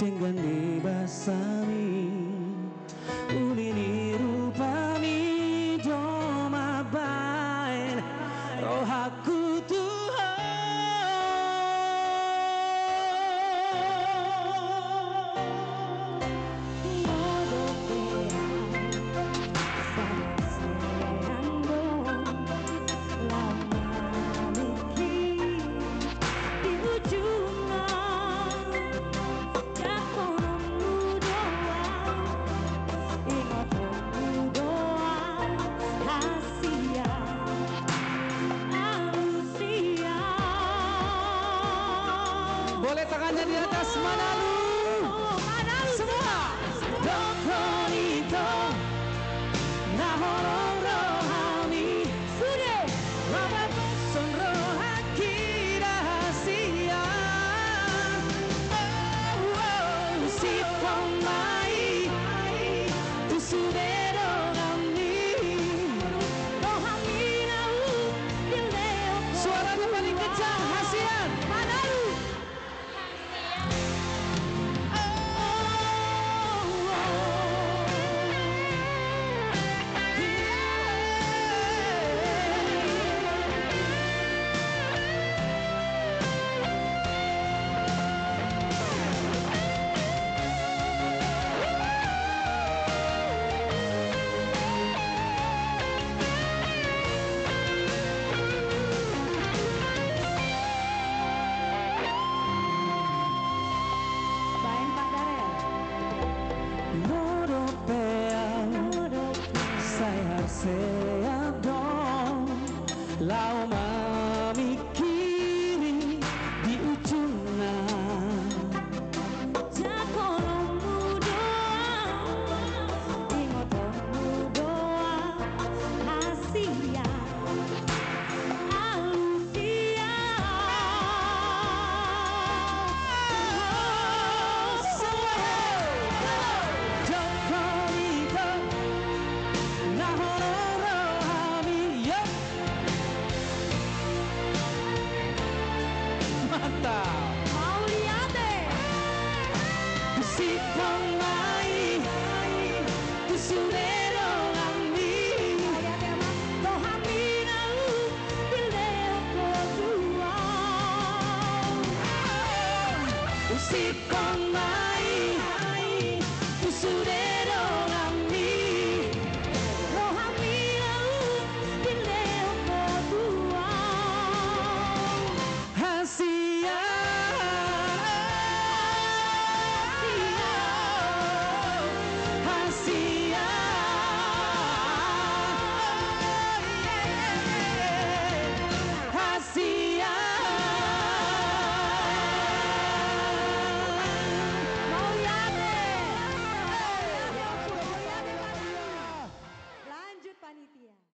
dengan dibasami ulini rupami doma bain rohaku Tuhan. Boleh tangannya di atas, Manalu. Semua. Dokonito, nahorong rohani, sudah. Rabat sonrohaki rahasia. Si pemai, tu sudero kami. Rohani nau dileo. Suaranya paling kencang, Hasian. Manalu. Saya dong lau memikiri di ujungnya jakolongmu doa ingotonmu doa Asia Alusia si pemai tu sudero kami rohani nau dileo kedua si pemai tu sudero